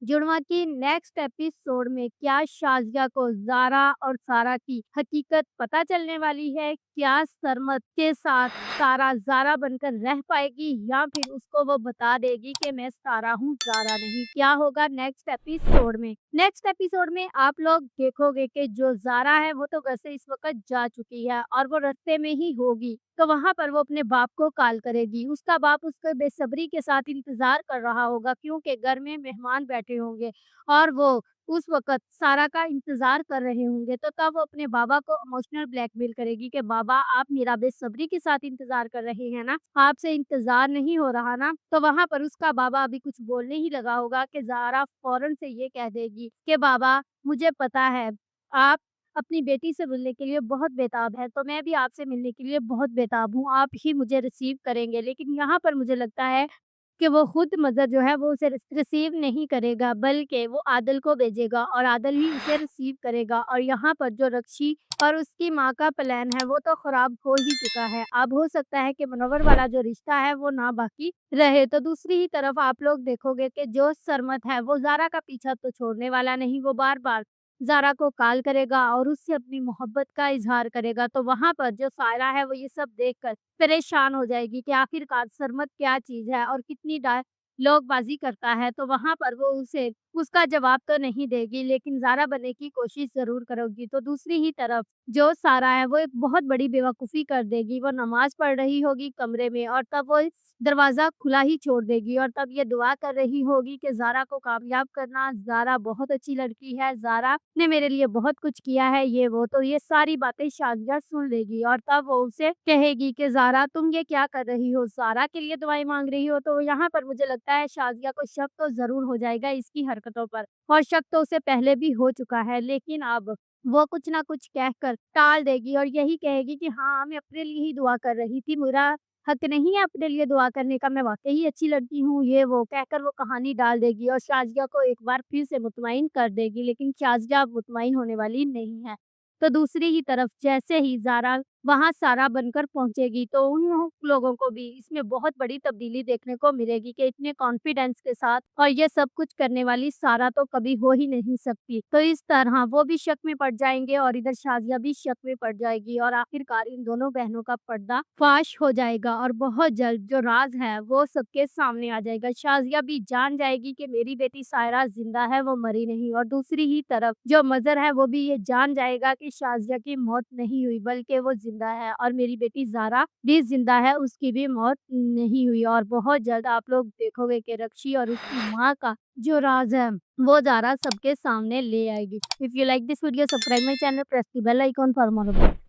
जुड़वा की next episode में क्या शाज़िया को ज़ारा और सारा की हकीकत पता चलने वाली है? क्या सरमद के साथ सारा ज़ारा बनकर रह पाएगी या फिर उसको वो बता देगी कि मैं सारा हूँ, ज़ारा नहीं? क्या होगा नेक्स्ट एपिसोड में? नेक्स्ट एपिसोड में आप लोग देखोगे कि जो ज़ारा है वो तो घर से इस वक़्त जा चुकी है और वो रास्ते में ही होगी। तो वहाँ पर वो अपने बाप को कॉल करेगी। उसका बाप उसका बेसब्री के साथ इंतज़ार कर रहा होगा क्योंकि घर में मेहमान बैठे होंगे और वो उस वक़्त सारा का इंतज़ार कर रहे होंगे। तो तब वो अपने बाबा को इमोशनल ब्लैकमेल करेगी कि बाबा आप मेरा बेसब्री के साथ इंतज़ार कर रहे हैं ना? आपसे इंतज़ार नहीं हो रहा ना? तो वहाँ पर उसका बाबा अभी कुछ बोलने ही लगा होगा कि ज़ारा फ़ौरन से ये कह देगी कि बाबा मुझे पता है आप अपनी बेटी से मिलने के लिए बहुत बेताब है, तो मैं भी आपसे मिलने के लिए बहुत बेताब हूँ, आप ही मुझे रिसीव करेंगे। लेकिन यहाँ पर मुझे लगता है कि वो खुद मदर जो है वो उसे रिसीव नहीं करेगा, बल्कि वो आदिल को भेजेगा और आदिल ही उसे रिसीव करेगा और यहाँ पर जो रक्षी और उसकी माँ का प्लान है वो तो खराब हो ही चुका है। अब हो सकता है कि मुनव्वर वाला जो रिश्ता है वो ना बाकी रहे। तो दूसरी ही तरफ आप लोग देखोगे कि जो सरमद है वो ज़ारा का पीछा तो छोड़ने वाला नहीं, वो बार-बार ज़ारा को कॉल करेगा और उससे अपनी मोहब्बत का इज़हार करेगा। तो वहाँ पर जो सायरा है वो ये सब देखकर परेशान हो जाएगी कि आखिरकार सरमद क्या चीज़ है और कितनी डायलॉगबाज़ी करता है। तो वहाँ पर वो उसे उसका जवाब तो नहीं देगी लेकिन ज़ारा बनने की कोशिश ज़रूर करेगी। तो दूसरी ही तरफ जो सारा है वो एक बहुत बड़ी बेवकूफ़ी कर देगी। वो नमाज़ पढ़ रही होगी कमरे में और तब वो दरवाज़ा खुला ही छोड़ देगी और तब ये दुआ कर रही होगी कि ज़ारा को कामयाब करना, ज़ारा बहुत अच्छी लड़की है, ज़ारा ने मेरे लिए बहुत कुछ किया है, ये वो। तो ये सारी बातें शाज़िया सुन लेगी और तब वो उसे कहेगी कि ज़ारा तुम ये क्या कर रही हो? ज़ारा के लिए दुआएँ माँग रही हो? तो यहाँ पर मुझे लगता है शाज़िया को शक तो ज़रूर हो जाएगा इसकी हरकतों पर और शक तो उसे पहले भी हो चुका है। लेकिन अब वो कुछ ना कुछ कहकर टाल देगी और यही कहेगी कि हाँ, मैं अपने लिए ही दुआ कर रही थी, मेरा हक नहीं है अपने लिए दुआ करने का, मैं वाक़ई ही अच्छी लड़की हूँ, ये वो कहकर वो कहानी डाल देगी और शाज़िया को एक बार फिर से मुतमईन कर देगी, लेकिन शाज़िया अब मुतमईन होने वाली नहीं है। तो दूसरी ही तरफ जैसे ही ज़ारा वहाँ सारा बनकर पहुँचेगी, तो उन लोगों को भी इसमें बहुत बड़ी तब्दीली देखने को मिलेगी कि इतने कॉन्फिडेंस के साथ और ये सब कुछ करने वाली सारा तो कभी हो ही नहीं सकती। तो इस तरह वो भी शक में पड़ जाएँगे और इधर शाज़िया भी शक में पड़ जाएगी और आखिरकार इन दोनों बहनों का पर्दा फ़ाश हो जाएगा और बहुत जल्द जो राज़ है वो सबके सामने आ जाएगा। शाज़िया भी जान जाएगी कि मेरी बेटी सायरा ज़िंदा है, वो मरी नहीं और दूसरी ही तरफ जो मज़र है वो भी ये जान जाएगा कि शाज़िया की मौत नहीं हुई बल्कि वो ज़िंदा है और मेरी बेटी ज़ारा भी ज़िंदा है, उसकी भी मौत नहीं हुई और बहुत जल्द आप लोग देखोगे कि रक्षी और उसकी माँ का जो राज़ है वो ज़ारा सबके सामने ले आएगी। If you like this video subscribe my channel, press the bell icon for more update.